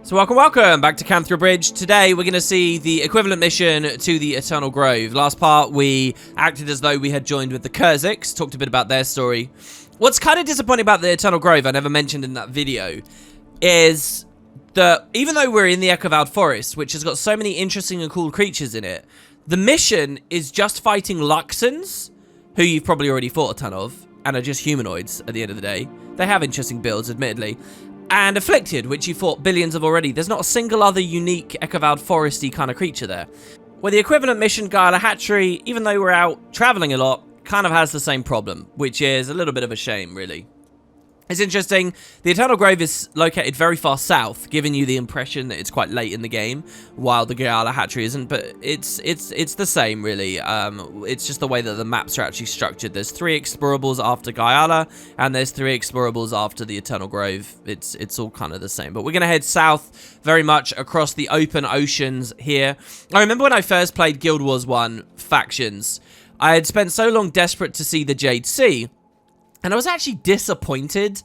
So welcome back to Cantha Bridge. Today we're going to see the equivalent mission to the Eternal Grove. Last part we acted as though we had joined with the Kurziks, talked a bit about their story. What's kind of disappointing about the Eternal Grove, I never mentioned in that video, is that even though we're in the Echovoud Forest, which has got so many interesting and cool creatures in it, the mission is just fighting Luxons, who you've probably already fought a ton of, and are just humanoids at the end of the day. They have interesting builds, admittedly. And Afflicted, which you fought billions of already. There's not a single other unique Echovoud Foresty kind of creature there. Where the equivalent mission, Galah Hatchery, even though we're out traveling a lot, kind of has the same problem, which is a little bit of a shame, really. It's interesting, the Eternal Grove is located very far south, giving you the impression that it's quite late in the game, while the Galah Hatchery isn't, but it's the same, really. It's just the way that the maps are actually structured. There's 3 explorables after Galah, and there's 3 explorables after the Eternal Grove. It's all kind of the same, but we're going to head south very much across the open oceans here. I remember when I first played Guild Wars 1 Factions, I had spent so long desperate to see the Jade Sea, and I was actually disappointed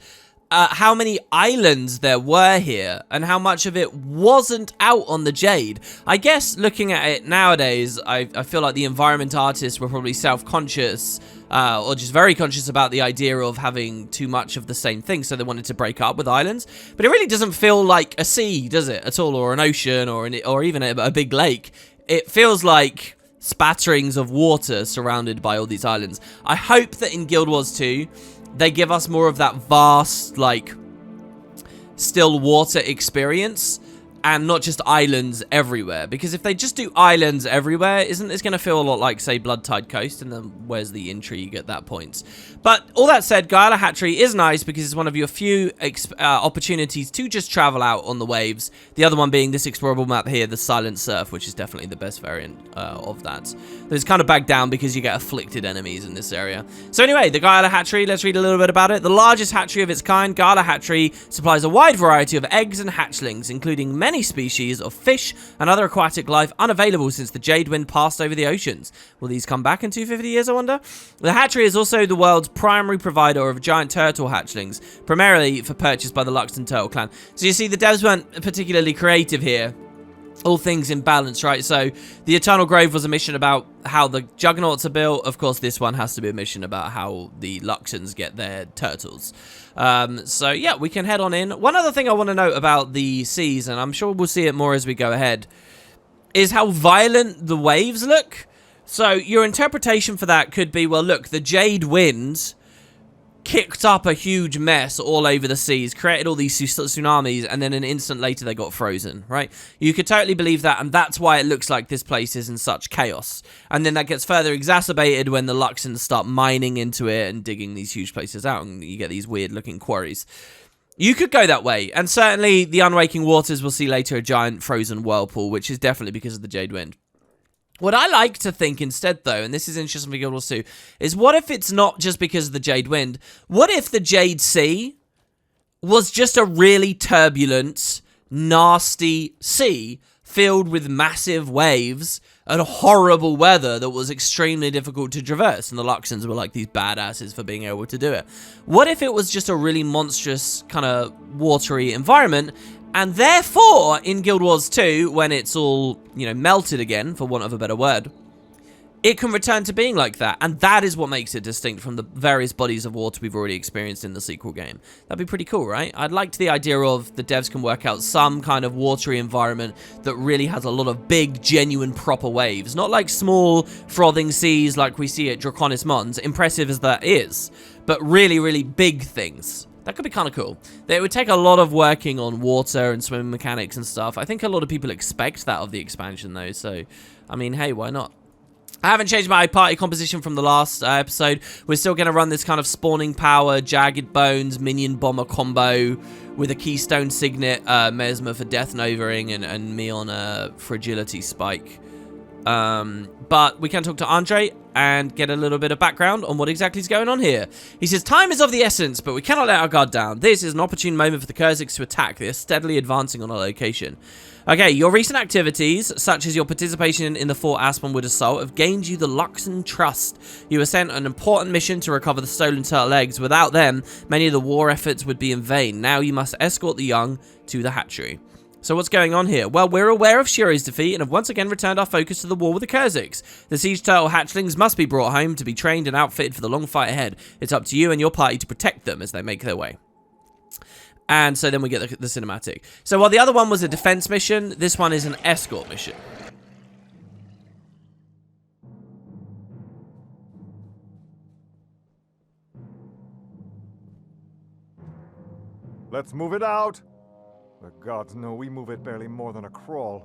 how many islands there were here and how much of it wasn't out on the Jade. I guess looking at it nowadays, I feel like the environment artists were probably self-conscious or just very conscious about the idea of having too much of the same thing, so they wanted to break up with islands. But it really doesn't feel like a sea, does it, at all, or an ocean, or even a big lake. It feels like spatterings of water surrounded by all these islands. I hope that in Guild Wars 2, they give us more of that vast, like, still water experience, and not just islands everywhere. Because if they just do islands everywhere, isn't this going to feel a lot like, say, Bloodtide Coast? And then where's the intrigue at that point? But all that said, Galah Hatchery is nice because it's one of your few opportunities to just travel out on the waves. The other one being this explorable map here, the Silent Surf, which is definitely the best variant of that. It's kind of back down because you get afflicted enemies in this area. So anyway, the Galah Hatchery, let's read a little bit about it. The largest hatchery of its kind, Galah Hatchery supplies a wide variety of eggs and hatchlings, including many species of fish and other aquatic life unavailable since the Jade Wind passed over the oceans. Will these come back in 250 years, I wonder? The hatchery is also the world's primary provider of giant turtle hatchlings, primarily for purchase by the Luxon Turtle clan. So you see, the devs weren't particularly creative here. All things in balance, right? So the Eternal Grove was a mission about how the Juggernauts are built. Of course, this one has to be a mission about how the Luxons get their turtles. So yeah, we can head on in. One other thing I want to note about the seas, and I'm sure we'll see it more as we go ahead, is how violent the waves look. So your interpretation for that could be, well, look, the Jade Wind kicked up a huge mess all over the seas, created all these tsunamis, and then an instant later they got frozen, right? You could totally believe that, and that's why it looks like this place is in such chaos. And then that gets further exacerbated when the Luxons start mining into it and digging these huge places out, and you get these weird-looking quarries. You could go that way, and certainly the Unwaking Waters will see later a giant frozen whirlpool, which is definitely because of the Jade Wind. What I like to think instead, though, and this is interesting for Guild Wars 2, is what if it's not just because of the Jade Wind? What if the Jade Sea was just a really turbulent, nasty sea filled with massive waves and horrible weather that was extremely difficult to traverse, and the Luxons were like these badasses for being able to do it? What if it was just a really monstrous kind of watery environment? And therefore, in Guild Wars 2, when it's all, you know, melted again, for want of a better word, it can return to being like that. And that is what makes it distinct from the various bodies of water we've already experienced in the sequel game. That'd be pretty cool, right? I'd like the idea of the devs can work out some kind of watery environment that really has a lot of big, genuine, proper waves. Not like small, frothing seas like we see at Draconis Mons, impressive as that is, but really, really big things. That could be kind of cool. It would take a lot of working on water and swimming mechanics and stuff. I think a lot of people expect that of the expansion, though. So, I mean, hey, why not? I haven't changed my party composition from the last episode. We're still going to run this kind of spawning power, jagged bones, minion bomber combo with a keystone signet, Mesmer for death novering, and me on a fragility spike. But we can talk to Andre and get a little bit of background on what exactly is going on here. He says, time is of the essence, but we cannot let our guard down. This is an opportune moment for the Kurziks to attack. They are steadily advancing on our location. Okay, your recent activities, such as your participation in the Fort Aspenwood assault, have gained you the Luxon trust. You were sent on an important mission to recover the stolen turtle eggs. Without them, many of the war efforts would be in vain. Now you must escort the young to the hatchery. So what's going on here? Well, we're aware of Shiro's defeat and have once again returned our focus to the war with the Kurziks. The siege turtle hatchlings must be brought home to be trained and outfitted for the long fight ahead. It's up to you and your party to protect them as they make their way. And so then we get the cinematic. So while the other one was a defense mission, this one is an escort mission. Let's move it out. The gods know we move it barely more than a crawl.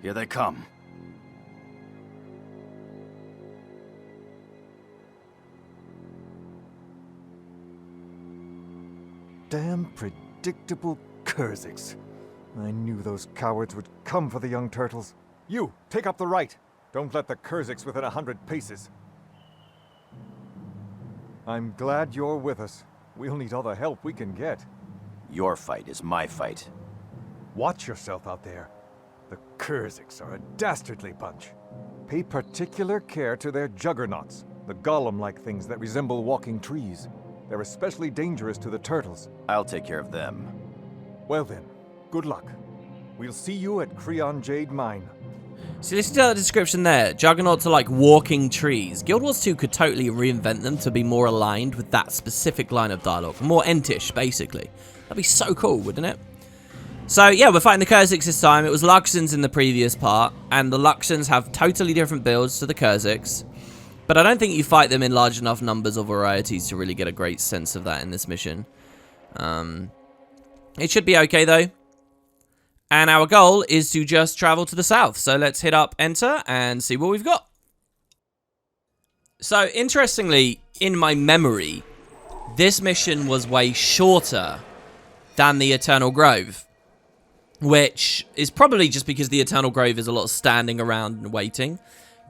Here they come. Damn predictable Kurziks. I knew those cowards would come for the young turtles. You, take up the right. Don't let the Kurziks within 100 paces. I'm glad you're with us. We'll need all the help we can get. Your fight is my fight. Watch yourself out there. The Kurziks are a dastardly bunch. Pay particular care to their juggernauts, the golem-like things that resemble walking trees. They're especially dangerous to the turtles. I'll take care of them. Well then, good luck. We'll see you at Creon Jade Mine. So listen to the description there. Juggernauts are like walking trees. Guild Wars 2 could totally reinvent them to be more aligned with that specific line of dialogue. More Entish, basically. That'd be so cool, wouldn't it? So, yeah, we're fighting the Kurziks this time. It was Luxons in the previous part, and the Luxons have totally different builds to the Kurziks. But I don't think you fight them in large enough numbers or varieties to really get a great sense of that in this mission. It should be okay, though. And our goal is to just travel to the south. So let's hit up enter and see what we've got. So, interestingly, in my memory, this mission was way shorter than the Eternal Grove. Which is probably just because the Eternal Grove is a lot of standing around and waiting.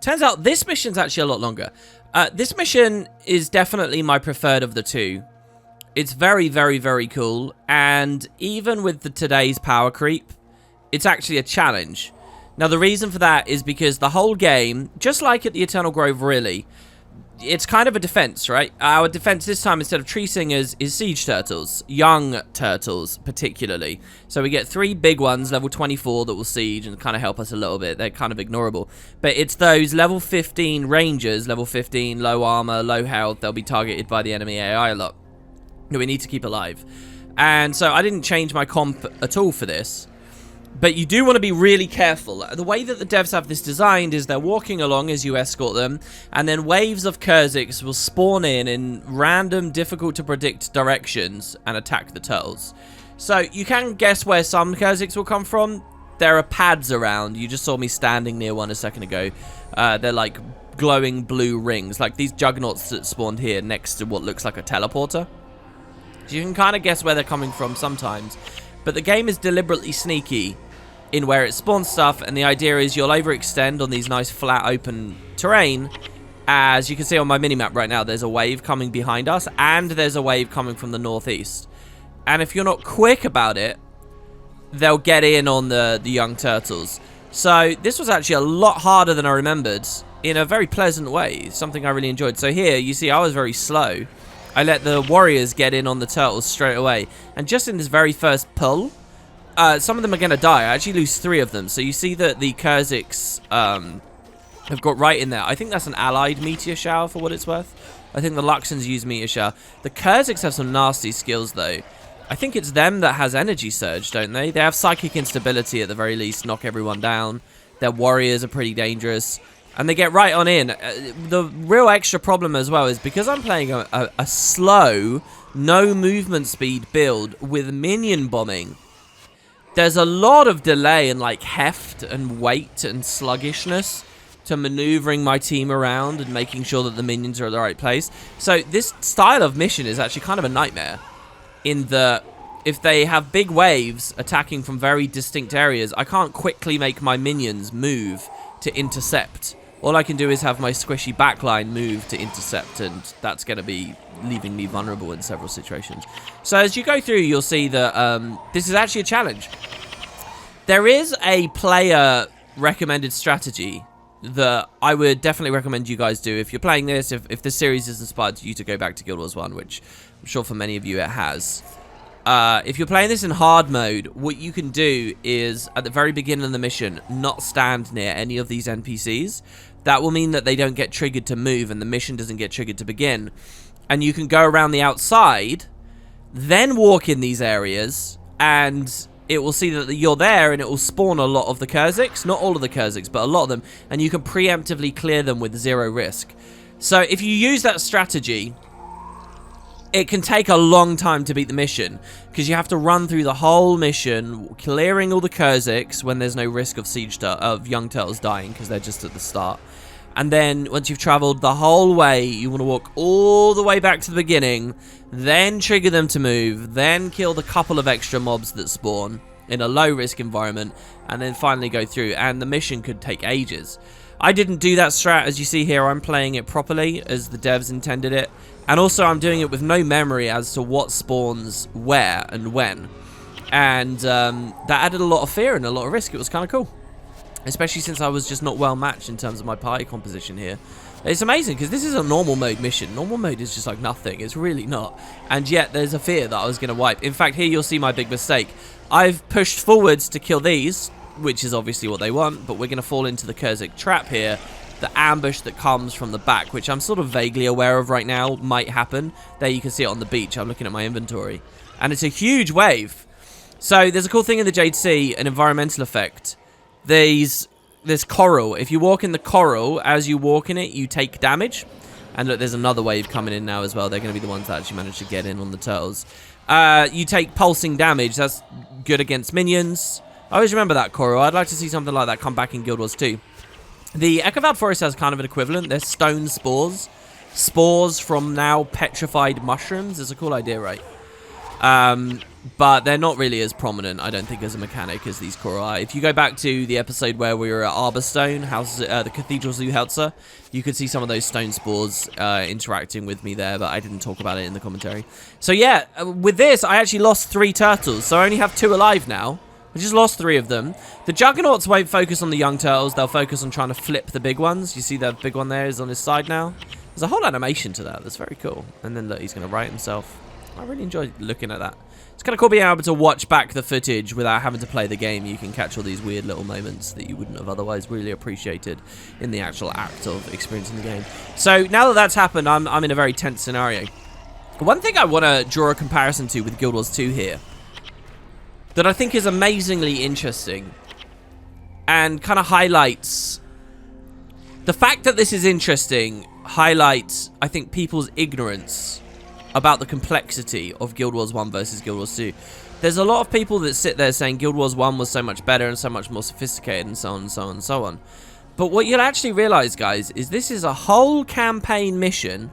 Turns out this mission's actually a lot longer. This mission is definitely my preferred of the two. It's very, very, very cool. And even with today's power creep, it's actually a challenge. Now, the reason for that is because the whole game, just like at the Eternal Grove, really, it's kind of a defense, right? Our defense this time, instead of tree singers, is siege turtles. Young turtles, particularly. So we get 3 big ones, level 24, that will siege and kind of help us a little bit. They're kind of ignorable. But it's those level 15 rangers, level 15, low armor, low health. They'll be targeted by the enemy AI a lot that we need to keep alive. And so I didn't change my comp at all for this. But you do want to be really careful. The way that the devs have this designed is they're walking along as you escort them, and then waves of Kurziks will spawn in random, difficult-to-predict directions and attack the turtles. So you can guess where some Kurziks will come from. There are pads around. You just saw me standing near one a second ago. They're like glowing blue rings, like these juggernauts that spawned here next to what looks like a teleporter. So you can kind of guess where they're coming from sometimes. But the game is deliberately sneaky in where it spawns stuff, and the idea is you'll overextend on these nice flat open terrain. As you can see on my minimap right now, there's a wave coming behind us, and there's a wave coming from the northeast. And if you're not quick about it, they'll get in on the young turtles. So this was actually a lot harder than I remembered, in a very pleasant way, something I really enjoyed. So here, you see I was very slow. I let the warriors get in on the turtles straight away. And just in this very first pull, some of them are going to die. I actually lose 3 of them. So you see that the Kurziks have got right in there. I think that's an allied meteor shower for what it's worth. I think the Luxons use meteor shower. The Kurziks have some nasty skills, though. I think it's them that has energy surge, don't they? They have psychic instability at the very least, knock everyone down. Their warriors are pretty dangerous. And they get right on in. The real extra problem as well is because I'm playing a slow, no movement speed build with minion bombing, there's a lot of delay and like heft and weight and sluggishness to maneuvering my team around and making sure that the minions are at the right place. So this style of mission is actually kind of a nightmare in that if they have big waves attacking from very distinct areas, I can't quickly make my minions move to intercept. All I can do is have my squishy backline move to intercept, and that's going to be leaving me vulnerable in several situations. So as you go through, you'll see that this is actually a challenge. There is a player recommended strategy that I would definitely recommend you guys do if you're playing this, if this series has inspired you to go back to Guild Wars 1, which I'm sure for many of you it has. If you're playing this in hard mode, what you can do is, at the very beginning of the mission, not stand near any of these NPCs. That will mean that they don't get triggered to move and the mission doesn't get triggered to begin. And you can go around the outside, then walk in these areas, and it will see that you're there, and it will spawn a lot of the Kurziks. Not all of the Kurziks, but a lot of them. And you can preemptively clear them with 0 risk. So if you use that strategy, it can take a long time to beat the mission, because you have to run through the whole mission, clearing all the Kurziks when there's no risk of young turtles dying, because they're just at the start. And then once you've traveled the whole way, you want to walk all the way back to the beginning, then trigger them to move, then kill the couple of extra mobs that spawn in a low risk environment, and then finally go through. And the mission could take ages. I didn't do that strat. As you see here, I'm playing it properly as the devs intended it. And also I'm doing it with no memory as to what spawns where and when. And that added a lot of fear and a lot of risk. It was kind of cool. Especially since I was just not well matched in terms of my party composition here. It's amazing because this is a normal mode mission. Normal mode is just like nothing. It's really not. And yet there's a fear that I was going to wipe. In fact, here you'll see my big mistake. I've pushed forwards to kill these, which is obviously what they want. But we're going to fall into the Kurzik trap here. The ambush that comes from the back, which I'm sort of vaguely aware of right now, might happen. There you can see it on the beach. I'm looking at my inventory. And it's a huge wave. So there's a cool thing in the Jade Sea, an environmental effect. There's coral. If you walk in the coral, as you walk in it, you take damage. And look, there's another wave coming in now as well. They're going to be the ones that actually manage to get in on the turtles. You take pulsing damage. That's good against minions. I always remember that coral. I'd like to see something like that come back in Guild Wars 2. The Echovald Forest has kind of an equivalent. They're stone spores. Spores from now petrified mushrooms. It's a cool idea, right? But they're not really as prominent, I don't think, as a mechanic as these coral are. If you go back to the episode where we were at Arborstone, the Cathedral Zoo Helzer, you could see some of those stone spores interacting with me there, but I didn't talk about it in the commentary. So yeah, with this, I actually lost 3 turtles, so I only have 2 alive now. I just lost 3 of them. The Juggernauts won't focus on the young turtles. They'll focus on trying to flip the big ones. You see that big one there is on his side now? There's a whole animation to that. That's very cool. And then look, he's going to right himself. I really enjoy looking at that. It's kind of cool being able to watch back the footage without having to play the game. You can catch all these weird little moments that you wouldn't have otherwise really appreciated in the actual act of experiencing the game. So now that that's happened, I'm in a very tense scenario. One thing I want to draw a comparison to with Guild Wars 2 here that I think is amazingly interesting and kind of highlights the fact that this is interesting highlights, I think, people's ignorance about the complexity of Guild Wars 1 versus Guild Wars 2. There's a lot of people that sit there saying Guild Wars 1 was so much better and so much more sophisticated and so on and so on and so on. But what you'll actually realize, guys, is this is a whole campaign mission,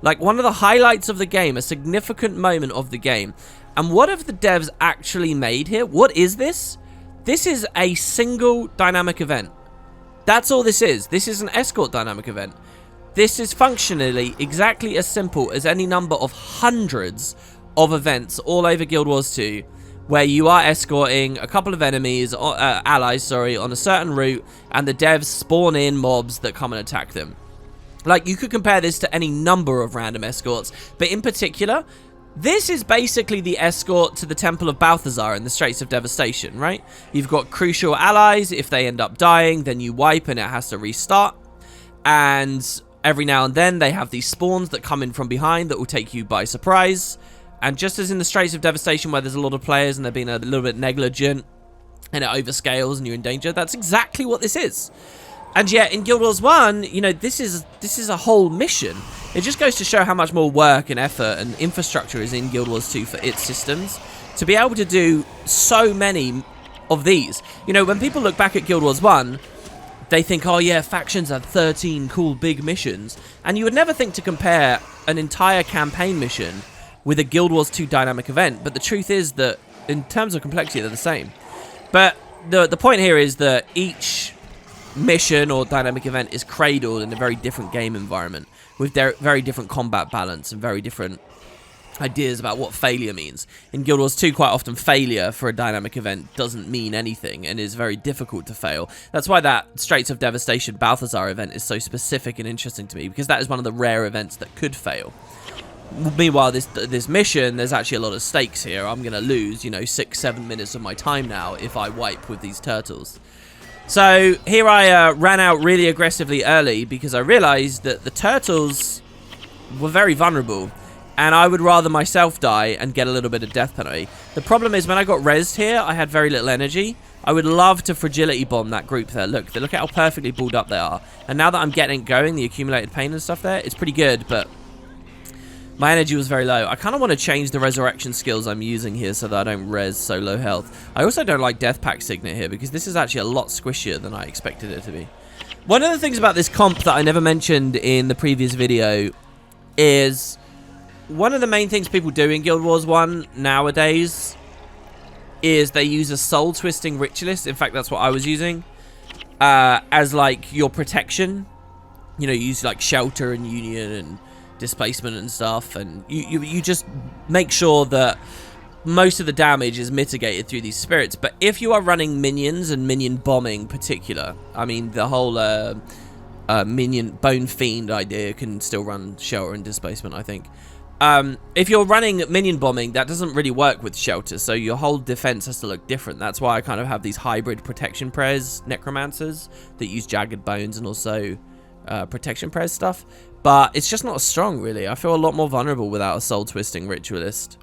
like one of the highlights of the game, a significant moment of the game. And what have the devs actually made here? What is this? This is a single dynamic event. That's all this is. This is an escort dynamic event. This is functionally exactly as simple as any number of hundreds of events all over Guild Wars 2 where you are escorting a couple of enemies, allies, on a certain route, and the devs spawn in mobs that come and attack them. Like, you could compare this to any number of random escorts, but in particular, this is basically the escort to the Temple of Balthazar in the Straits of Devastation, right? You've got crucial allies. If they end up dying, then you wipe and it has to restart. And every now and then, they have these spawns that come in from behind that will take you by surprise. And just as in the Straits of Devastation, where there's a lot of players and they're being a little bit negligent and it overscales and you're in danger, that's exactly what this is. And yet, in Guild Wars 1, you know, this is a whole mission. It just goes to show how much more work and effort and infrastructure is in Guild Wars 2 for its systems. To be able to do so many of these. You know, when people look back at Guild Wars 1, they think, oh yeah, factions had 13 cool big missions. And you would never think to compare an entire campaign mission with a Guild Wars 2 dynamic event. But the truth is that in terms of complexity, they're the same. But the point here is that each mission or dynamic event is cradled in a very different game environment with their very different combat balance and very different ideas about what failure means. In Guild Wars 2, quite often failure for a dynamic event doesn't mean anything and is very difficult to fail. That's why that Straits of Devastation Balthazar event is so specific and interesting to me, because that is one of the rare events that could fail. Meanwhile, this mission, there's actually a lot of stakes here. I'm going to lose, you know, 6-7 minutes of my time now if I wipe with these turtles. So here I ran out really aggressively early because I realized that the turtles were very vulnerable. And I would rather myself die and get a little bit of death penalty. The problem is when I got rezzed here, I had very little energy. I would love to fragility bomb that group there. Look at how perfectly balled up they are. And now that I'm getting it going, the accumulated pain and stuff there, it's pretty good, but my energy was very low. I kind of want to change the resurrection skills I'm using here so that I don't res so low health. I also don't like Death Pact Signet here because this is actually a lot squishier than I expected it to be. One of the things about this comp that I never mentioned in the previous video is one of the main things people do in Guild Wars 1 nowadays is they use a soul-twisting ritualist. In fact, that's what I was using as, like, your protection. You know, you use, like, shelter and union and displacement and stuff, and you just make sure that most of the damage is mitigated through these spirits. But if you are running minions and minion bombing particular, I mean, the whole minion Bone Fiend idea can still run shelter and displacement, I think. If you're running minion bombing, that doesn't really work with shelter, so your whole defense has to look different. That's why I kind of have these hybrid protection prez necromancers that use jagged bones and also protection prez stuff. But it's just not as strong, really. I feel a lot more vulnerable without a soul twisting ritualist.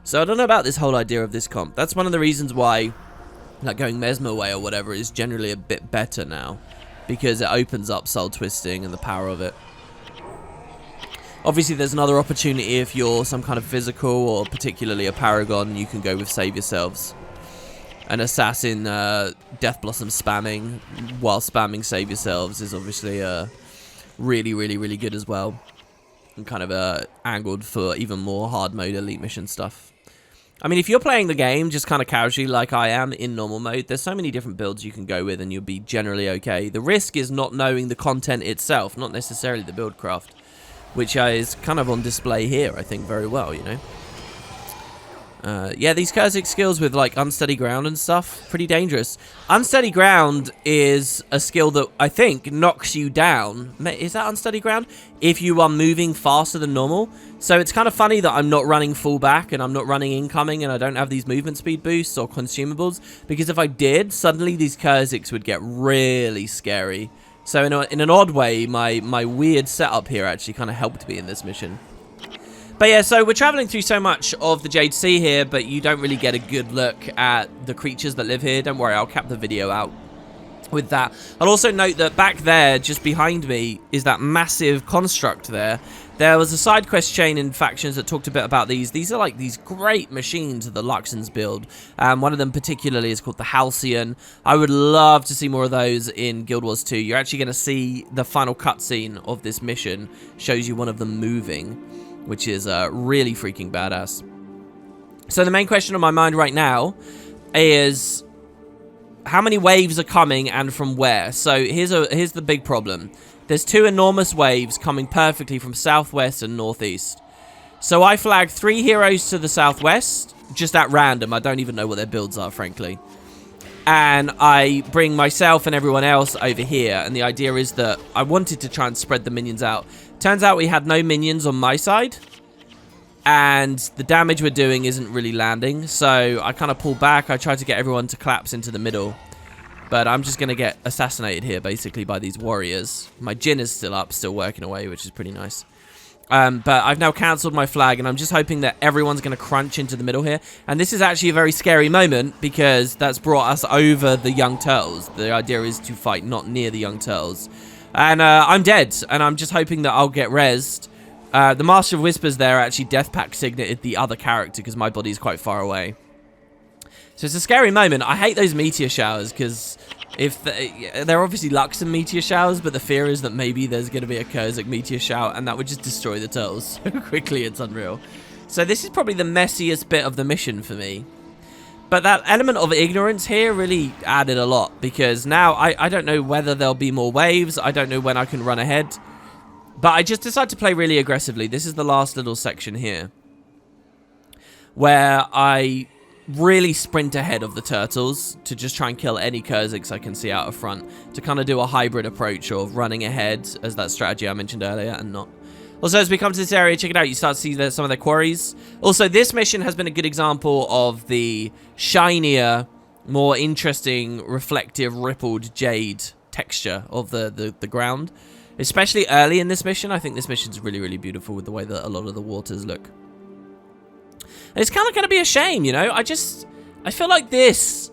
So I don't know about this whole idea of this comp. That's one of the reasons why, like, going Mesmer way or whatever is generally a bit better now, because it opens up soul twisting and the power of it. Obviously, there's another opportunity if you're some kind of physical or particularly a paragon, you can go with Save Yourselves. An assassin Death Blossom spamming while spamming Save Yourselves is obviously really, really, really good as well. And kind of angled for even more hard mode elite mission stuff. I mean, if you're playing the game just kind of casually like I am in normal mode, there's so many different builds you can go with and you'll be generally okay. The risk is not knowing the content itself, not necessarily the build craft, which is kind of on display here, I think, very well, you know. Yeah, these Kurzik skills with, like, unsteady ground and stuff, pretty dangerous. Unsteady ground is a skill that, I think, knocks you down. Is that unsteady ground? If you are moving faster than normal. So it's kind of funny that I'm not running full back and I'm not running incoming and I don't have these movement speed boosts or consumables. Because if I did, suddenly these Kurziks would get really scary. So in an odd way, my weird setup here actually kind of helped me in this mission. But yeah, so we're traveling through so much of the Jade Sea here, but you don't really get a good look at the creatures that live here. Don't worry, I'll cap the video out with that. I'll also note that back there, just behind me, is that massive construct there. There was a side quest chain in factions that talked a bit about these. These are like these great machines that the Luxons build. One of them particularly is called the Halcyon. I would love to see more of those in Guild Wars 2. You're actually going to see the final cutscene of this mission shows you one of them moving, which is really freaking badass. So the main question on my mind right now is how many waves are coming and from where? So here's the big problem. There's two enormous waves coming perfectly from southwest and northeast. So I flagged 3 heroes to the southwest, just at random. I don't even know what their builds are, frankly. And I bring myself and everyone else over here. And the idea is that I wanted to try and spread the minions out. Turns out we had no minions on my side. And the damage we're doing isn't really landing. So I kind of pull back. I try to get everyone to collapse into the middle. But I'm just going to get assassinated here, basically, by these warriors. My Jin is still up, still working away, which is pretty nice. But I've now cancelled my flag, and I'm just hoping that everyone's going to crunch into the middle here. And this is actually a very scary moment, because that's brought us over the young turtles. The idea is to fight not near the young turtles. And I'm dead, and I'm just hoping that I'll get rezzed. The Master of Whispers there actually Death Pact signated the other character, because my body's quite far away. So it's a scary moment. I hate those meteor showers because they're obviously Luxon meteor showers, but the fear is that maybe there's going to be a Kurzik meteor shower, and that would just destroy the turtles so quickly. It's unreal. So this is probably the messiest bit of the mission for me. But that element of ignorance here really added a lot, because now I don't know whether there'll be more waves. I don't know when I can run ahead. But I just decided to play really aggressively. This is the last little section here, where I really sprint ahead of the turtles to just try and kill any Kurziks I can see out of front, to kind of do a hybrid approach of running ahead as that strategy I mentioned earlier and not. Also, as we come to this area, check it out, you start to see some of their quarries. Also, this mission has been a good example of the shinier, more interesting, reflective, rippled jade texture of the ground. Especially early in this mission. I think this mission's really, really beautiful with the way that a lot of the waters look. And it's kind of going to be a shame, you know? I feel like this,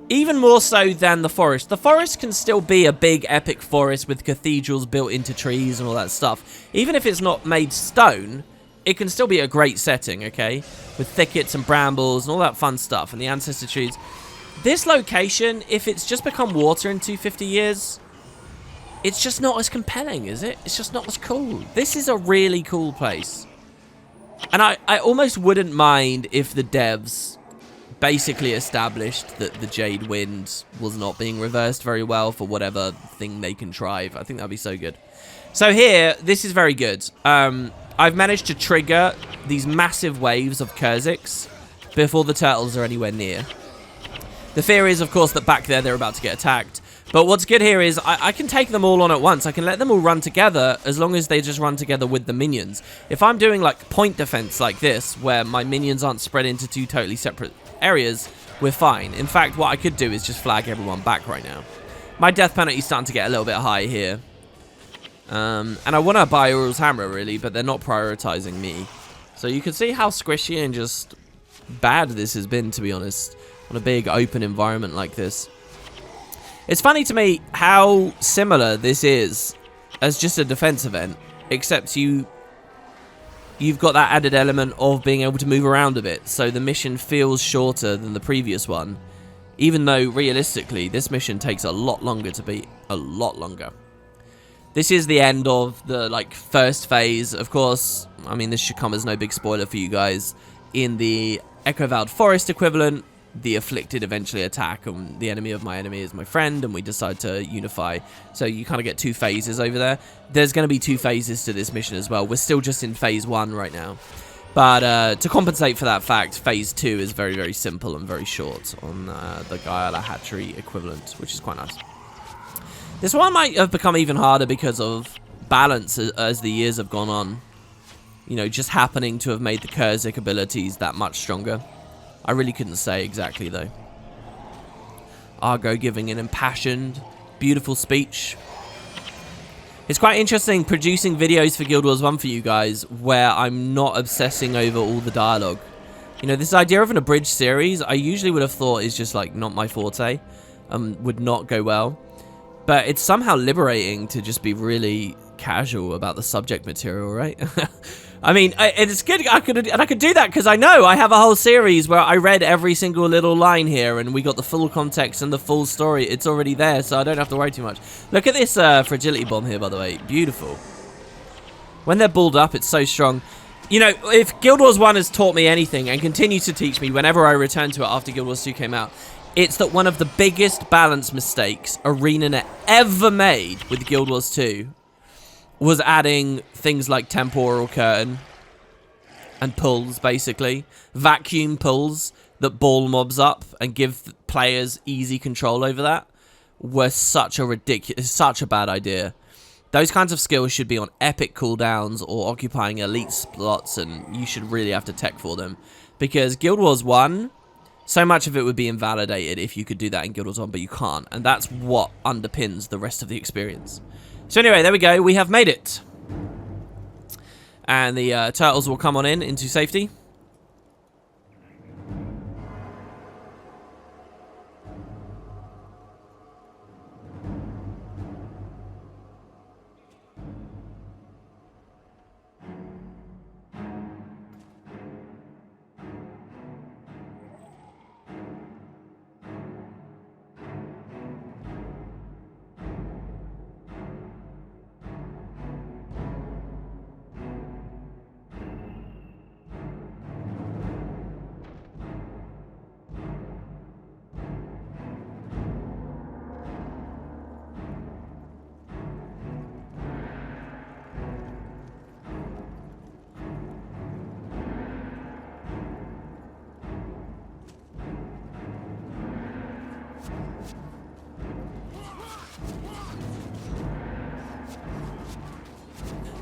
even more so than the forest. The forest can still be a big, epic forest with cathedrals built into trees and all that stuff. Even if it's not made stone, it can still be a great setting, okay? With thickets and brambles and all that fun stuff and the ancestor trees. This location, if it's just become water in 250 years, it's just not as compelling, is it? It's just not as cool. This is a really cool place. And I almost wouldn't mind if the devs basically established that the Jade Wind was not being reversed very well for whatever thing they contrive. I think that'd be so good. So here, this is very good. I've managed to trigger these massive waves of Kurziks before the turtles are anywhere near. The fear is, of course, that back there they're about to get attacked. But what's good here is I can take them all on at once. I can let them all run together as long as they just run together with the minions. If I'm doing like point defense like this, where my minions aren't spread into two totally separate areas, we're fine. In fact, what I could do is just flag everyone back right now. My death penalty is starting to get a little bit high here. And I want to buy Urul's hammer, really, but they're not prioritizing me. So you can see how squishy and just bad this has been, to be honest, on a big open environment like this. It's funny to me how similar this is as just a defense event, except you've got that added element of being able to move around a bit, so the mission feels shorter than the previous one, even though realistically this mission takes a lot longer to beat, a lot longer. This is the end of the first phase. Of course, I mean, this should come as no big spoiler for you guys. In the Echo-Vowed Forest equivalent, the afflicted eventually attack, and the enemy of my enemy is my friend, and we decide to unify. So you kind of get two phases over there. There's going to be two phases to this mission as well. We're still just in phase 1 right now. But to compensate for that fact, phase 2 is very, very simple and very short on the Galah Hatchery equivalent, which is quite nice. This one might have become even harder because of balance as the years have gone on. You know, just happening to have made the Kurzik abilities that much stronger. I really couldn't say exactly, though. Argo giving an impassioned, beautiful speech. It's quite interesting producing videos for Guild Wars 1 for you guys, where I'm not obsessing over all the dialogue. You know, this idea of an abridged series, I usually would have thought is just, not my forte. Would not go well. But it's somehow liberating to just be really casual about the subject material, right? I mean, it's good. I could do that because I know I have a whole series where I read every single little line here, and we got the full context and the full story. It's already there, so I don't have to worry too much. Look at this fragility bomb here, by the way. Beautiful. When they're balled up, it's so strong. You know, if Guild Wars 1 has taught me anything and continues to teach me whenever I return to it after Guild Wars 2 came out, it's that one of the biggest balance mistakes ArenaNet ever made with Guild Wars 2 was adding things like temporal curtain and pulls, basically. Vacuum pulls that ball mobs up and give players easy control over that were such a bad idea. Those kinds of skills should be on epic cooldowns or occupying elite slots, and you should really have to tech for them. Because Guild Wars 1, so much of it would be invalidated if you could do that in Guild Wars 1, but you can't. And that's what underpins the rest of the experience. So anyway, there we go. We have made it. And the turtles will come on into safety.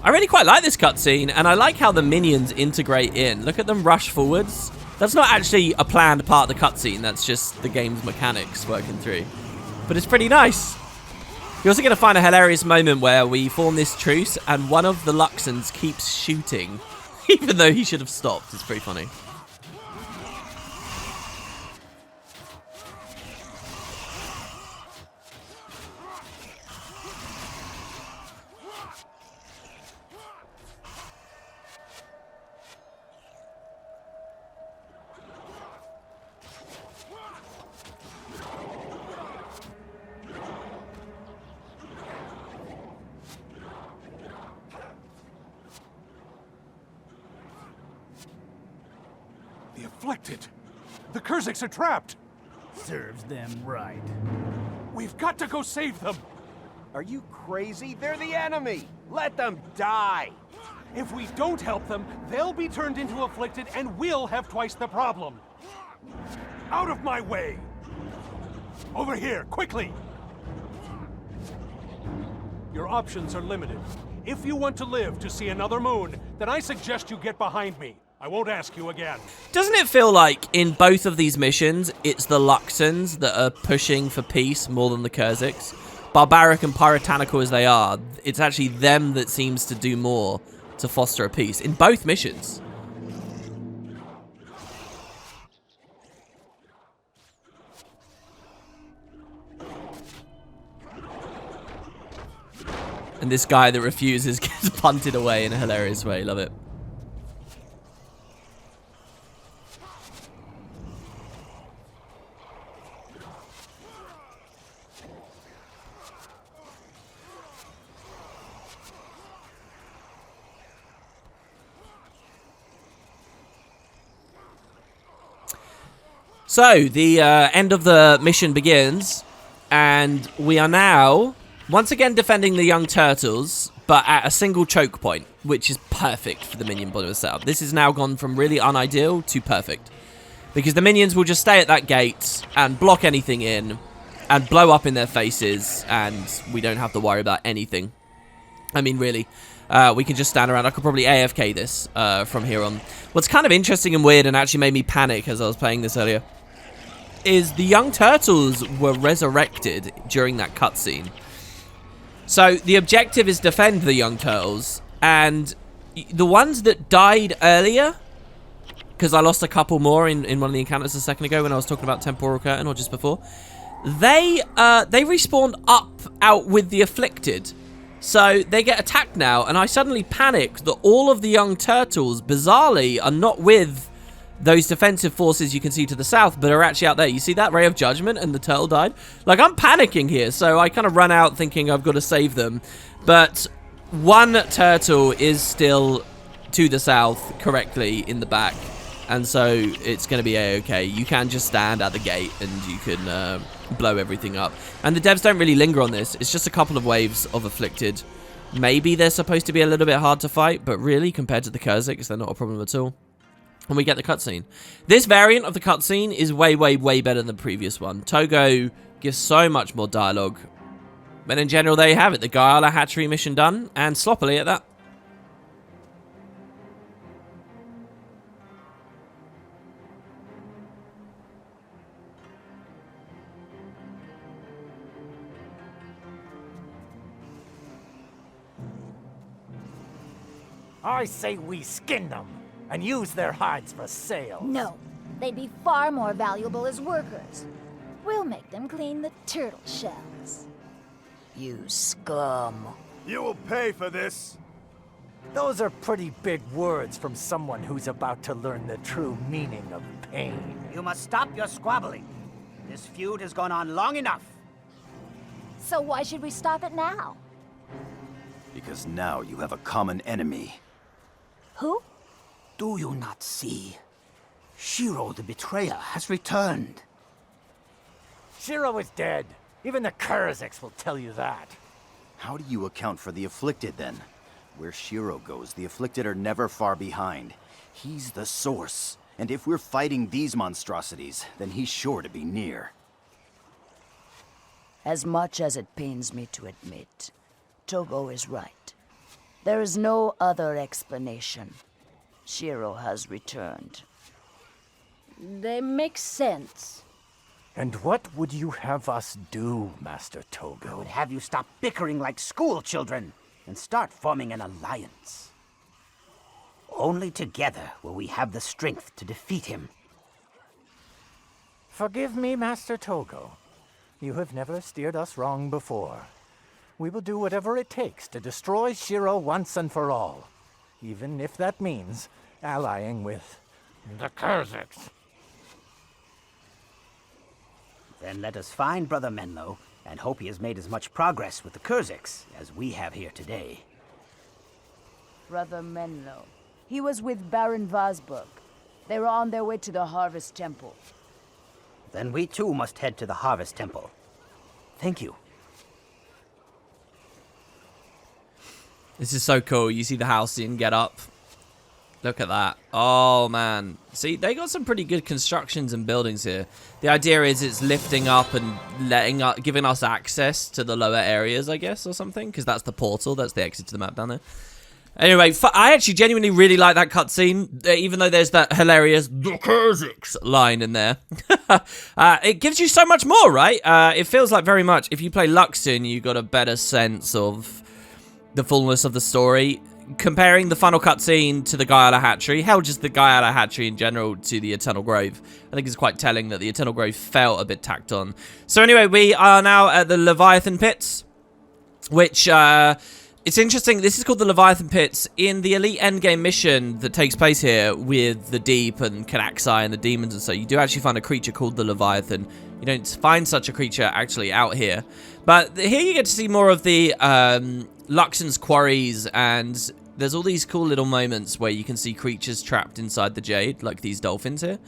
I really quite like this cutscene, and I like how the minions integrate in. Look at them rush forwards. That's not actually a planned part of the cutscene. That's just the game's mechanics working through. But it's pretty nice. You're also going to find a hilarious moment where we form this truce, and one of the Luxons keeps shooting, even though he should have stopped. It's pretty funny. The afflicted! The Kurziks are trapped! Serves them right. We've got to go save them! Are you crazy? They're the enemy! Let them die! If we don't help them, they'll be turned into afflicted and we'll have twice the problem. Out of my way! Over here, quickly! Your options are limited. If you want to live to see another moon, then I suggest you get behind me. I won't ask you again. Doesn't it feel like in both of these missions, it's the Luxons that are pushing for peace more than the Kurziks? Barbaric and puritanical as they are, it's actually them that seems to do more to foster a peace in both missions. And this guy that refuses gets punted away in a hilarious way. Love it. So, the end of the mission begins, and we are now, once again, defending the young turtles, but at a single choke point, which is perfect for the minion body setup. This has now gone from really unideal to perfect, because the minions will just stay at that gate and block anything in, and blow up in their faces, and we don't have to worry about anything. I mean, really. We can just stand around. I could probably AFK this from here on. What's kind of interesting and weird and actually made me panic as I was playing this earlier is the young turtles were resurrected during that cutscene. So the objective is defend the young turtles, and the ones that died earlier, because I lost a couple more in one of the encounters a second ago when I was talking about Temporal Curtain, or just before, they respawned up out with the afflicted. So they get attacked now, and I suddenly panicked that all of the young turtles, bizarrely, are not with those defensive forces you can see to the south, but are actually out there. You see that Ray of Judgment and the turtle died? Like, I'm panicking here, so I kind of run out thinking I've got to save them. But one turtle is still to the south correctly in the back, and so it's going to be a-okay. You can just stand at the gate, and you can blow everything up. And the devs don't really linger on this. It's just a couple of waves of afflicted. Maybe they're supposed to be a little bit hard to fight, but really, compared to the Kurziks, they're not a problem at all. And we get the cutscene. This variant of the cutscene is way, way, way better than the previous one. Togo gives so much more dialogue. But in general, there you have it. The Galah Hatchery mission done, and sloppily at that. I say we skin them and use their hides for sale. No, they'd be far more valuable as workers. We'll make them clean the turtle shells. You scum. You will pay for this! Those are pretty big words from someone who's about to learn the true meaning of pain. You must stop your squabbling. This feud has gone on long enough. So why should we stop it now? Because now you have a common enemy. Who? Do you not see? Shiro the Betrayer has returned. Shiro is dead. Even the Kurziks will tell you that. How do you account for the afflicted then? Where Shiro goes, the afflicted are never far behind. He's the source. And if we're fighting these monstrosities, then he's sure to be near. As much as it pains me to admit, Togo is right. There is no other explanation. Shiro has returned. They make sense. And what would you have us do, Master Togo? Would have you stop bickering like school children and start forming an alliance. Only together will we have the strength to defeat him. Forgive me, Master Togo. You have never steered us wrong before. We will do whatever it takes to destroy Shiro once and for all, even if that means allying with the Kurziks. Then let us find Brother Menlo and hope he has made as much progress with the Kurziks as we have here today. Brother Menlo. He was with Baron Vazburg. They were on their way to the Harvest Temple. Then we too must head to the Harvest Temple. Thank you. This is so cool. You see the house scene get up. Look at that. Oh, man. See, they got some pretty good constructions and buildings here. The idea is it's lifting up and giving us access to the lower areas, I guess, or something. Because that's the portal. That's the exit to the map down there. Anyway, I actually genuinely really like that cutscene, even though there's that hilarious "The Kurziks" line in there. It gives you so much more, right? It feels like very much, if you play Luxon, you got a better sense of the fullness of the story. Comparing the final cutscene to the Galah Hatchery, hell, just the Galah Hatchery in general to the Eternal Grove, I think it's quite telling that the Eternal Grove felt a bit tacked on. So anyway, we are now at the Leviathan Pits, which, it's interesting, this is called the Leviathan Pits. In the Elite Endgame mission that takes place here with the Deep and Kanaxai and the demons and so, you do actually find a creature called the Leviathan. You don't find such a creature actually out here. But here you get to see more of the Luxon's quarries, and there's all these cool little moments where you can see creatures trapped inside the jade, like these dolphins here.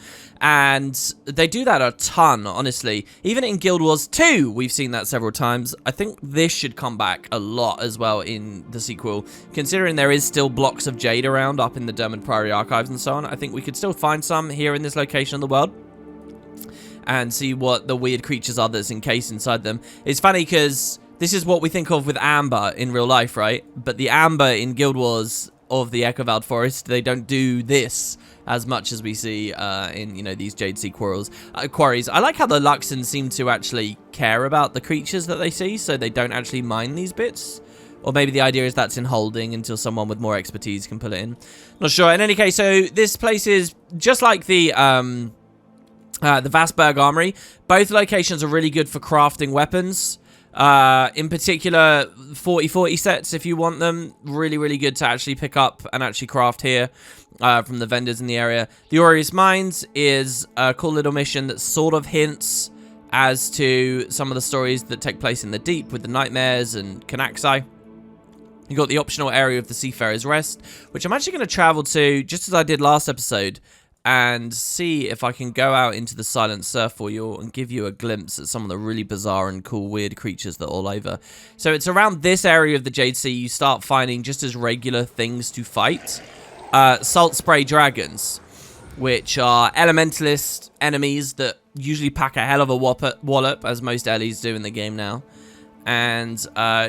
And they do that a ton, honestly. Even in Guild Wars 2, we've seen that several times. I think this should come back a lot as well in the sequel. Considering there is still blocks of jade around up in the Dermot Priory archives and so on, I think we could still find some here in this location of the world and see what the weird creatures are that's encased inside them. It's funny because this is what we think of with amber in real life, right? But the amber in Guild Wars of the Echovald Forest, they don't do this as much as we see in, you know, these Jade Sea quarries. I like how the Luxons seem to actually care about the creatures that they see, so they don't actually mine these bits. Or maybe the idea is that's in holding until someone with more expertise can pull it in. Not sure. In any case, so this place is just like the Vazburg Armory. Both locations are really good for crafting weapons. In particular, 40/40 sets, if you want them, really, really good to actually pick up and actually craft here from the vendors in the area. The Aureus Mines is a cool little mission that sort of hints as to some of the stories that take place in the deep with the nightmares and Kanaxai. You got the optional area of the Seafarer's Rest, which I'm actually going to travel to, just as I did last episode, and see if I can go out into the Silent Surf for you and give you a glimpse at some of the really bizarre and cool weird creatures that are all over. So it's around this area of the Jade Sea you start finding just as regular things to fight. Salt Spray Dragons, which are elementalist enemies that usually pack a hell of a wallop, as most Ellies do in the game now. And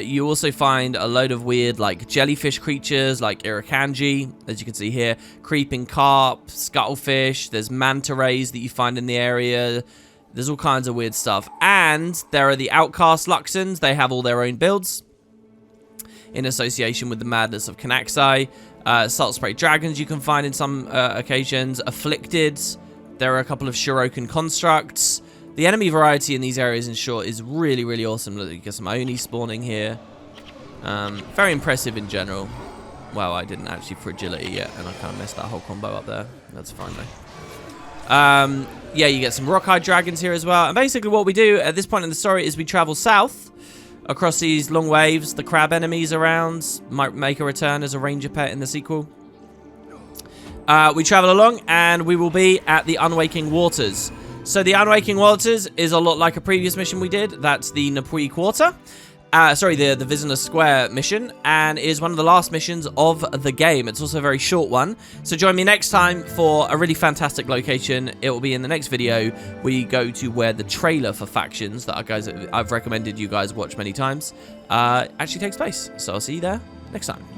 you also find a load of weird, like, jellyfish creatures, like Irakanji, as you can see here. Creeping carp, scuttlefish, there's manta rays that you find in the area. There's all kinds of weird stuff. And there are the Outcast Luxons. They have all their own builds in association with the madness of Kanaxai. Salt Spray Dragons you can find in some occasions. Afflicted. There are a couple of Shirokan constructs. The enemy variety in these areas, in short, is really, really awesome. Look, you get some Oni spawning here. Very impressive in general. Well, I didn't actually fragility yet, and I kind of messed that whole combo up there. That's fine, though. Yeah, you get some Rockeye Dragons here as well. And basically what we do at this point in the story is we travel south across these long waves. The crab enemies around might make a return as a ranger pet in the sequel. We travel along, and we will be at the Unwaking Waters. So the Unwaking Waters is a lot like a previous mission we did. That's the Napui Quarter. the Visitor Square mission, and is one of the last missions of the game. It's also a very short one. So join me next time for a really fantastic location. It will be in the next video. We go to where the trailer for Factions that I've recommended you guys watch many times actually takes place. So I'll see you there next time.